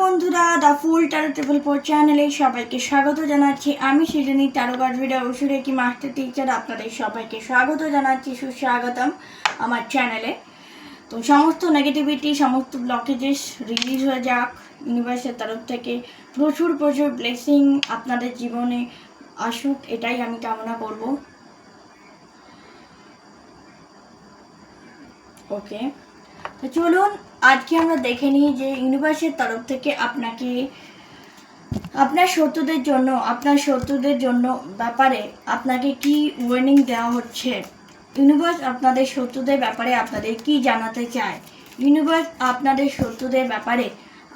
বন্ধুরা, the full taro triple four চ্যানেলে সবাইকে স্বাগত জানাচ্ছি। আমি সৃজনী ট্যারো কার্ড রিডার কি মাস্টার টিচার। আপনাদের সবাইকে স্বাগত জানাচ্ছি, সুস্বাগতম আমার চ্যানেলে। তো সমস্ত নেগেটিভিটি, সমস্ত ব্লকেজেস রিলিজ হয়ে যাক ইউনিভার্সের তরফ থেকে। প্রচুর প্রচুর ব্লেসিং আপনাদের জীবনে আসুক, এটাই আমি কামনা করব। ওকে, তো চলুন আজকে আমরা দেখে নিই যে ইউনিভার্সের তরফ থেকে আপনাকে আপনার শত্রুদের জন্য ব্যাপারে আপনাকে কি ওয়ার্নিং দেওয়া হচ্ছে। ইউনিভার্স আপনাদের শত্রুদের ব্যাপারে আপনাদের কি জানাতে চায়। ইউনিভার্স আপনাদের শত্রুদের ব্যাপারে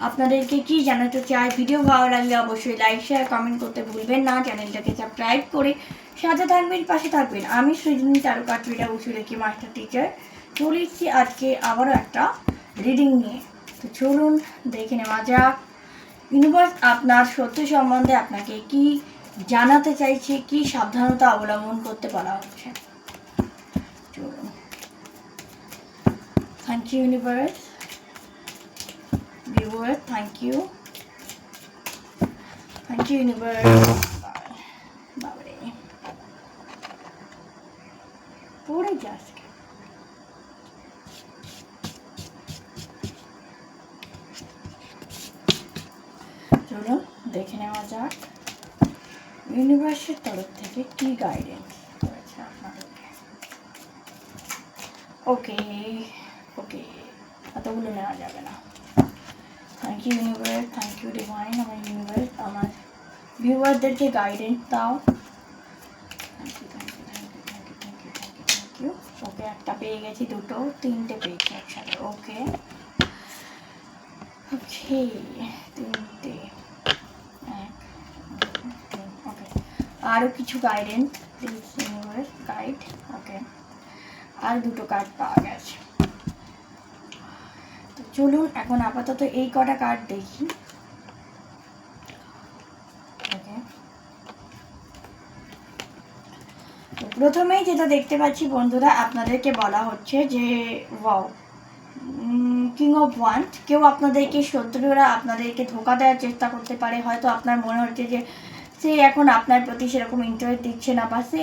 আপনাদেরকে কি জানাতে চায়। ভিডিও ভালো লাগলে অবশ্যই লাইক শেয়ার কমেন্ট করতে ভুলবেন না। চ্যানেলটাকে সাবস্ক্রাইব করে সাথে থাকবেন, পাশে থাকবেন। আমি সৃজনী ট্যারো কার্ড রিডার কি মাস্টার টিচার চলে এসেছি আজকে আবারও একটা রিডিং নিয়ে। তো চলুন দেখে নেওয়া যাক ইউনিভার্স আপনার সত্য সম্বন্ধে আপনাকে কি জানাতে চাইছে, কি সাবধানতা অবলম্বন করতে বলা হচ্ছে। চলুন। Thank you universe, viewer, thank you universe. বাবারে পড়ে যাচ্ছে। চলুন দেখে নেওয়া যাক ইউনিভার্সের তরফ থেকে কি গাইডেন্স করেছে আপনাদেরকে। ওকে ওকে, এতগুলো নেওয়া যাবে না। Thank you universe, thank you divine. আমার ইউনিভার্স আমার ভিউয়ারদেরকে গাইডেন্স দাও। Thank you. ওকে, একটা পেয়ে গেছি, দুটো তিনটে পেয়েছি একসাথে। ওকে ওকে, তিনটে, ওকে। আরও কিছু গাইডেন্স প্লিজ ইউনিভার্স, গাইড। ওকে, আর দুটো কার্ড পাওয়া গেছে। তো চলুন এখন আপাতত এই কটা কার্ড দেখি। ওকে, তো প্রথমেই যেটা দেখতে পাচ্ছি বন্ধুরা, আপনাদেরকে বলা হচ্ছে যে ওয়াও, কিং অফ ওয়ান্ড। কেউ আপনাদেরকে, শত্রুরা আপনাদেরকে ধোঁকা দেওয়ার চেষ্টা করতে পারে। হয়তো আপনার মনে হচ্ছে যে সে এখন আপনার প্রতি সেরকম ইন্টারেস্ট দিচ্ছে না, বা সে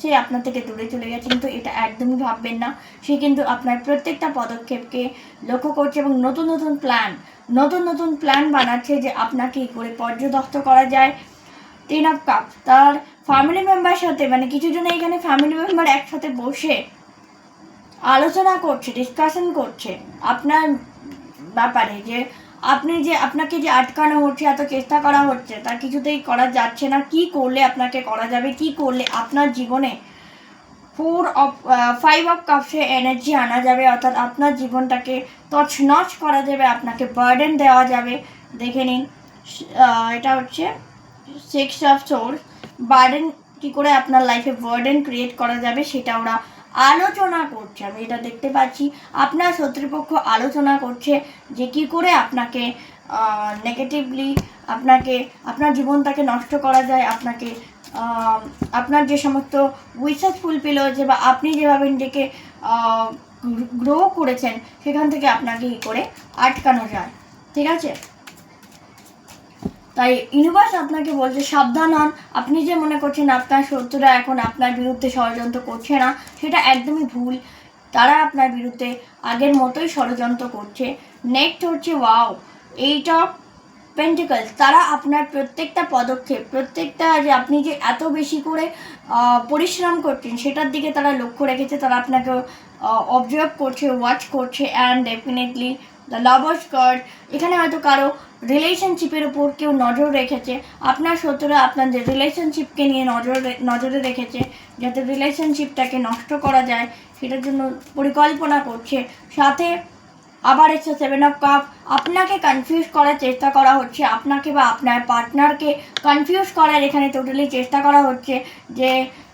সে আপনার থেকে দূরে চলে গেছে, কিন্তু এটা একদমই ভাববেন না। সে কিন্তু আপনার প্রত্যেকটা পদক্ষেপকে লক্ষ্য করছে এবং নতুন নতুন প্ল্যান বানাচ্ছে যে আপনাকে কী করে পর্যদস্ত করা যায়। 10 অফ কাপ, তার ফ্যামিলি মেম্বার সাথে, কিছু জন এখানে ফ্যামিলি মেম্বার একসাথে বসে আলোচনা করছে, ডিসকাশন করছে আপনার ব্যাপারে, যে আপনাকে যে আটকানো হচ্ছে, এত চেষ্টা করা হচ্ছে, তা কিছুতেই করা যাচ্ছে না। কি করলে আপনাকে করা যাবে, কি করলে আপনার জীবনে 5 অফ কাপসে এনার্জি আনা যাবে, অর্থাৎ আপনার জীবনটাকে তছনছ করা যাবে, আপনাকে বার্ডেন দেওয়া যাবে। দেখে নিন, এটা হচ্ছে 6 অফ সোর্স। বার্ডেন কী করে আপনার লাইফে বার্ডেন ক্রিয়েট করা যাবে সেটা ওরা আলোচনা করছে। আমি এটা দেখতে পাচ্ছি, আপনার শত্রুপক্ষ আলোচনা করছে যে কি করে আপনাকে নেগেটিভলি আপনার জীবনটাকে নষ্ট করা যায়, আপনার যে সমস্ত উইশেস ফুলফিল হয়েছে, বা আপনি যেভাবে নিজেকে গ্রো করেছেন সেখান থেকে আপনাকে কী করে আটকানো যায়। ঠিক আছে, তাই ইউনিভার্স আপনাকে বলছে সাবধান হন। আপনি যে মনে করছেন আপনার শত্রুরা এখন আপনার বিরুদ্ধে ষড়যন্ত্র করছে না, সেটা একদমই ভুল। তারা আপনার বিরুদ্ধে আগের মতোই ষড়যন্ত্র করছে। নেক্সট হচ্ছে ওয়াও, 8 অফ পেন্টিকলস। তারা আপনার প্রত্যেকটা পদক্ষেপ, যে আপনি যে এত বেশি করে পরিশ্রম করছেন সেটার দিকে তারা লক্ষ্য রেখেছে। তারা আপনাকে অবজার্ভ করছে, ওয়াচ করছে। And definitely the lovers card, এখানে হয়তো কারো রিলেশনশিপের উপর কেউ নজর রেখেছে। আপনার শত্রুরা আপনাদের রিলেশনশিপকে নিয়ে নজরে রেখেছে, যাতে রিলেশনশিপটাকে নষ্ট করা যায় সেটার জন্য পরিকল্পনা করছে। সাথে আবার এসে 7 অফ কাপ, আপনাকে কনফিউজ করার চেষ্টা করা হচ্ছে, আপনাকে বা আপনার পার্টনারকে কনফিউজ করার এখানে টোটালি চেষ্টা করা হচ্ছে, যে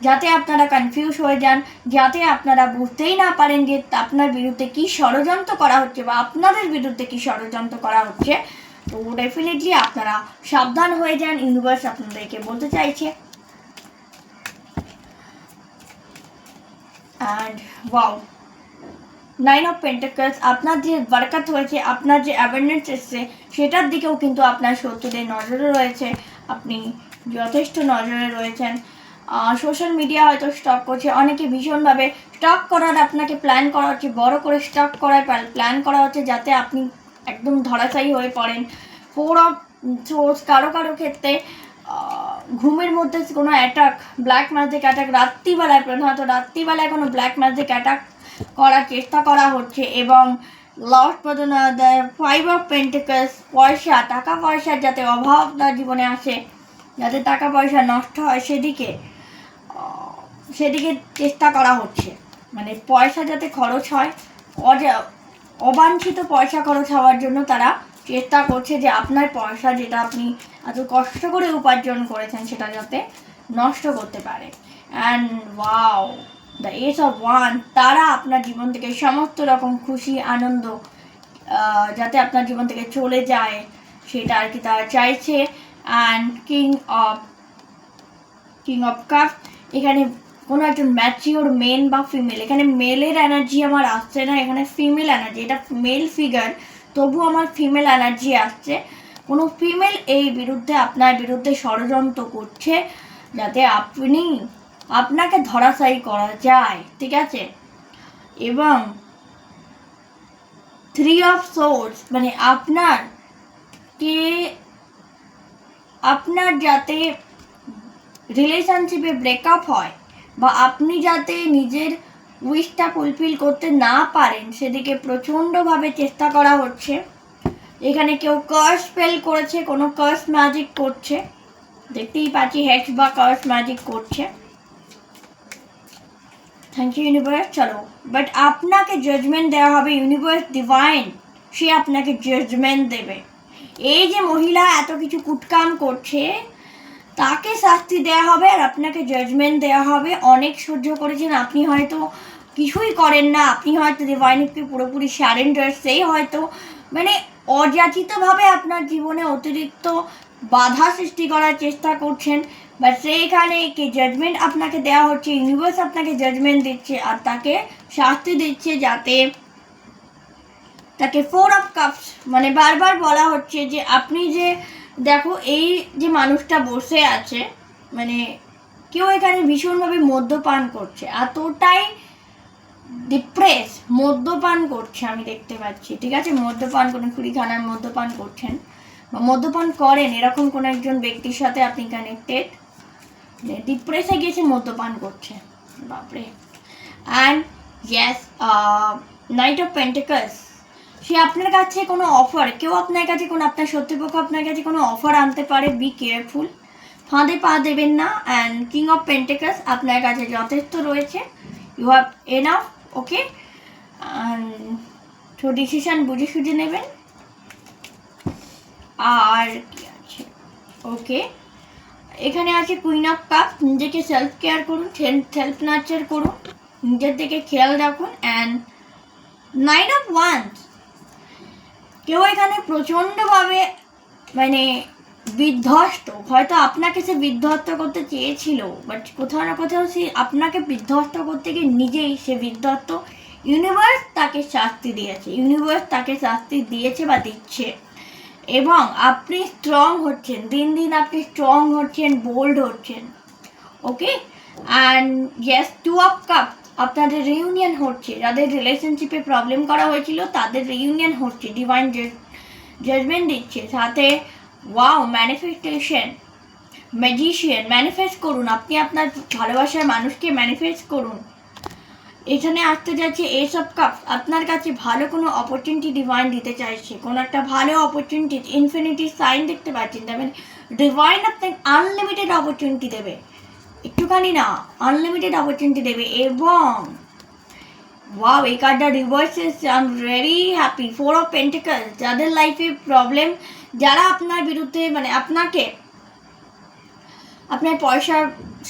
যাতে আপনারা কনফিউজ হয়ে যান, যাতে আপনারা বুঝতেই না পারেন যে আপনার বিরুদ্ধে কী ষড়যন্ত্র করা হচ্ছে বা আপনাদের বিরুদ্ধে কী ষড়যন্ত্র করা হচ্ছে। তো ডেফিনেটলি আপনারা সাবধান হয়ে যান, ইউনিভার্স আপনাদেরকে বলতে চাইছে। And wow, nine of pentacles, আপনার যে বরকত হয়েছে, আপনার যে অ্যাবান্ডেন্স এসছে, সেটার দিকেও কিন্তু আপনার শত্রুদের নজরে রয়েছে, আপনি যথেষ্ট নজরে রয়েছেন। সোশ্যাল মিডিয়া হয়তো স্টক করছে, অনেকে ভীষণভাবে স্টক করার আপনাকে প্ল্যান করা হচ্ছে, বড় করে স্টক করার প্ল্যান করা হচ্ছে যাতে আপনি একদম ধরাশায়ী হয়ে পড়েন। ফোর অফ সোর্স, কারো কারো ক্ষেত্রে ঘুমের মধ্যে কোনো অ্যাটাক, ব্ল্যাক ম্যাজিক অ্যাটাক, রাত্রিবেলায় প্রধানত রাত্রিবেলায় কোনো ব্ল্যাক ম্যাজিক অ্যাটাক করার চেষ্টা করা হচ্ছে। এবং last but not the five of pentacles, পয়সা, টাকা পয়সার যাতে অভাব আপনার জীবনে আসে, যাতে টাকা পয়সা নষ্ট হয় সেদিকে চেষ্টা করা হচ্ছে। মানে পয়সা যাতে খরচ হয়, অবাঞ্ছিত পয়সা খরচ হওয়ার জন্য তারা চেষ্টা করছে যে আপনার পয়সা যেটা আপনি এত কষ্ট করে উপার্জন করেছেন সেটা যাতে নষ্ট করতে পারে। And wow, the ace of ওয়ান, তারা আপনার জীবন থেকে সমস্ত রকম খুশি আনন্দ যাতে আপনার জীবন থেকে চলে যায় সেটা আর কি তারা চাইছে। অ্যান্ড কিং অফ কাপ, এখানে কোনো একজন ম্যাচিওর মেন বা ফিমেল, এখানে মেলের এনার্জি আমার আসছে না, এখানে ফিমেল এনার্জি, এটা মেল ফিগার তবু আমার ফিমেল এনার্জি আসছে। কোনো ফিমেল এই বিরুদ্ধে, আপনার বিরুদ্ধে ষড়যন্ত্র করছে যাতে আপনাকে ধরাশায়ী করা যায়, ঠিক আছে। এবং থ্রি অফ সোর্স, মানে আপনার যাতে রিলেশনশিপে ব্রেকআপ হয় বা আপনি যাতে নিজের উইশটা ফুলফিল করতে না পারেন সেদিকে প্রচণ্ডভাবে চেষ্টা করা হচ্ছে। এখানে কেউ কার্স স্পেল করেছে, কোনো কার্স ম্যাজিক করছে, দেখতেই পাচ্ছি হেক্স বা কার্স ম্যাজিক করছে। Thank you universe. চলো, বাট আপনাকে জাজমেন্ট দেওয়া হবে, ইউনিভার্স ডিভাইন সে আপনাকে জাজমেন্ট দেবে। এই যে মহিলা এত কিছু কুটকাম করছে তাকে শাস্তি দেওয়া হবে আর আপনাকে জাজমেন্ট দেওয়া হবে। অনেক সহ্য করেছেন আপনি, হয়তো কিছুই করেন না, আপনি হয়তো ডিভাইনকে পুরোপুরি সারেন্ডার, সেই হয়তো মানে অযাচিতভাবে আপনার জীবনে অতিরিক্ত বাধা সৃষ্টি করার চেষ্টা করছেন, বাট সেইখানে কি জাজমেন্ট আপনাকে দেওয়া হচ্ছে, ইউনিভার্স আপনাকে জাজমেন্ট দিচ্ছে আর তাকে শাস্তি দিচ্ছে যাতে তাকে ফোর অফ কাপস, মানে বারবার বলা হচ্ছে যে আপনি যে দেখো এই যে মানুষটা বসে আছে, মানে কেউ এখানে ভীষণভাবে মদ্যপান করছে, এতটাই ডিপ্রেস, মদ্যপান করছে আমি দেখতে পাচ্ছি, ঠিক আছে। মদ্যপান করেন, কুড়িখানার মদ্যপান করছেন বা মদ্যপান করেন এরকম কোনো একজন ব্যক্তির সাথে আপনি কানেক্টেড, ডিপ্রেসে গেছে, মদ্যপান করছে, বাপরে। And yes, knight of pentacles, সে আপনার কাছে কোনো অফার, কেউ আপনার কাছে কোনো, আপনার শত্রুপক্ষ আপনার কাছে কোনো অফার আনতে পারে, বি কেয়ারফুল, ফাঁদে পা দেবেন না। অ্যান্ড কিং অফ পেন্টিকলস আপনার কাছে যথেষ্ট রয়েছে, ইউ হ্যাভ এনাফ, ওকে। তো ডিসিশন বুঝে সুঝে নেবেন। আর কি আছে, ওকে, এখানে আছে কুইন অফ কাপ, নিজেকে সেলফ কেয়ার করুন, সেলফ নার্চার করুন, নিজের দিকে খেয়াল রাখুন। অ্যান্ড নাইন অফ ওয়ান্স, কেউ এখানে প্রচণ্ডভাবে মানে বিধ্বস্ত, হয়তো আপনাকে সে বিধ্বস্ত করতে চেয়েছিল, বাট কোথাও না কোথাও সে আপনাকে বিধ্বস্ত করতে গিয়ে নিজেই সে বিধ্বস্ত, ইউনিভার্স তাকে শাস্তি দিয়েছে, ইউনিভার্স তাকে শাস্তি দিয়েছে বা দিচ্ছে। এবং আপনি স্ট্রং হচ্ছেন, দিন দিন আপনি স্ট্রং হচ্ছেন, বোল্ড হচ্ছেন, okay. And yes, two of cup, আপনাদের রিইউনিয়ন হচ্ছে, যাদের রিলেশনশিপে প্রবলেম করা হয়েছিল তাদের রিইউনিয়ন হচ্ছে, ডিভাইন জাজমেন্ট দিচ্ছে সাথে। ওয়াও, ম্যানিফেস্টেশন, ম্যাজিশিয়ান, ম্যানিফেস্ট করুন, আপনি আপনার ভালোবাসার মানুষকে ম্যানিফেস্ট করুন। এখানে আসতে যাচ্ছে এস অফ কাপস, আপনার কাছে ভালো কোনো অপরচুনিটি ডিভাইন দিতে চাইছে, কোনো একটা ভালো অপরচুনিটি, ইনফিনিটি সাইন দেখতে পাচ্ছেন, তবে ডিভাইন আপনাকে আনলিমিটেড অপরচুনিটি দেবে, একটুখানি না, আনলিমিটেড অপরচুনিটি দেবে। এবং ওয়াও, এই কার্ডটা রিভার্স এসছে, I am very happy. Four of pentacles, যাদের লাইফে প্রবলেম, যারা আপনার বিরুদ্ধে মানে আপনার পয়সা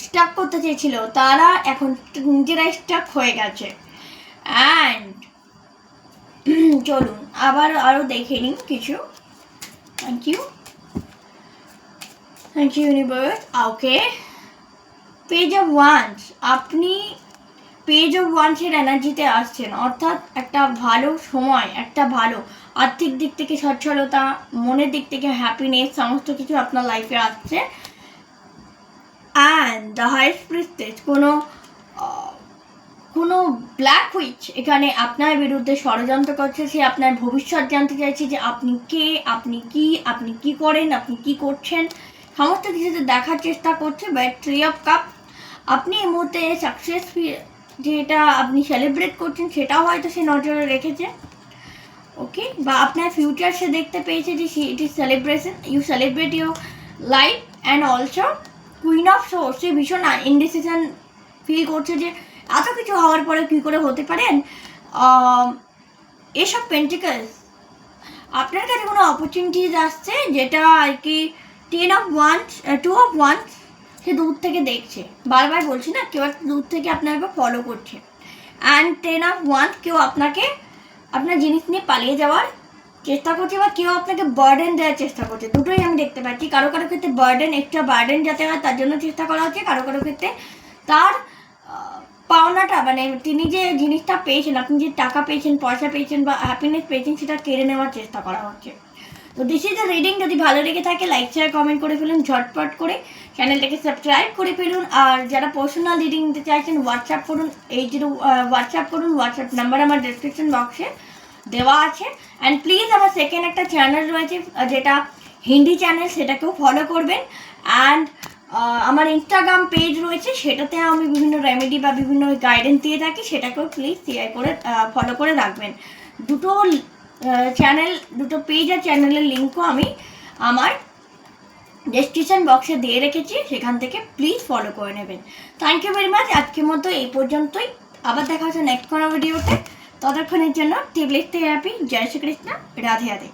স্টাক করতে চেয়েছিল, তারা এখন নিজেরাই স্টাক হয়ে গেছে। অ্যান্ড চলুন আরও দেখে নিন কিছু। Thank you universe. Okay, page of wands, page of অফ ওয়ান্সের এনার্জিতে আসছেন, অর্থাৎ একটা ভালো সময়, একটা ভালো আর্থিক দিক থেকে সচ্ছলতা, মনের দিক থেকে হ্যাপিনেস, সমস্ত কিছু আপনার লাইফে আসছে। অ্যান্ড দ্য হাইয়েস্ট প্রিস্টেস, কোনো ব্ল্যাক উইচ এখানে আপনার বিরুদ্ধে ষড়যন্ত্র করছে। সে আপনার ভবিষ্যৎ জানতে চাইছে, যে আপনি কে, আপনি কি করেন, আপনি কি করছেন, সমস্ত কিছুতে দেখার চেষ্টা করছে। বাট 3 অফ কাপ, আপনি এই মুহূর্তে সাকসেস যেটা আপনি সেলিব্রেট করছেন সেটাও হয়তো সে নজরে রেখেছে। ওকে, বা আপনার ফিউচার সে দেখতে পেয়েছে যে it is celebration, you celebrate your life. And also queen of swords, সে ভীষণ ইনডিসিশন ফিল করছে যে এত কিছু হওয়ার পরে কী করে হতে পারেন। এসব পেন্টিকলস, আপনার কাছে কোনো অপরচুনিটিজ আসছে যেটা আর কি 10 অফ ওয়ান্স, 2 অফ ওয়ান্স, সে দূর থেকে দেখছে। বারবার বলছি না, কেউ একটা দূর থেকে আপনার ফলো করছে। অ্যান্ড 10 অফ ওয়ান্স, কেউ আপনাকে আপনার জিনিস নিয়ে পালিয়ে যাওয়ার চেষ্টা করছে, বা কেউ আপনাকে বার্ডেন দেওয়ার চেষ্টা করছে। দুটোই আমি দেখতে পাচ্ছি। কারো কারো ক্ষেত্রে বার্ডেন, এক্সট্রা বার্ডেন যাতে হয় তার জন্য চেষ্টা করা হচ্ছে। কারো কারো ক্ষেত্রে তার পাওনাটা, মানে তিনি যে জিনিসটা পেয়েছেন, আপনি যে টাকা পেয়েছেন, পয়সা পেয়েছেন বা হ্যাপিনেস পেয়েছেন, সেটা কেড়ে নেওয়ার চেষ্টা করা হচ্ছে। তো দিস ইজ দ্য রিডিং। যদি ভালো লেগে থাকে লাইক শেয়ার কমেন্ট করে ফেলুন, ঝটপট করে চ্যানেলটাকে সাবস্ক্রাইব করে ফেলুন। আর যারা পার্সোনাল রিডিং নিতে চাইছেন হোয়াটসঅ্যাপ করুন, হোয়াটসঅ্যাপ নাম্বার আমার ডেসক্রিপশন বক্সে দেওয়া আছে। অ্যান্ড প্লিজ আমার সেকেন্ড একটা চ্যানেল রয়েছে যেটা হিন্দি চ্যানেল, সেটাকেও ফলো করবেন। অ্যান্ড আমার ইনস্টাগ্রাম পেজ রয়েছে, সেটাতে আমি বিভিন্ন রেমেডি বা বিভিন্ন গাইডেন্স দিয়ে থাকি, সেটাকেও প্লিজ শেয়ার করে ফলো করে রাখবেন। দুটো পেজ আর চ্যানেলের লিঙ্কও আমি আমার ডেসক্রিপশন বক্সে দিয়ে রেখেছি, সেখান থেকে প্লিজ ফলো করে নেবেন। Thank you very much. আজকের মতো এই পর্যন্তই। আবার দেখা হচ্ছে নেক্সট কোনো ভিডিওতে। ততক্ষণের জন্য টিপ লিখতে হ্যাপি। জয় শ্রীকৃষ্ণ, রাধে রাধে।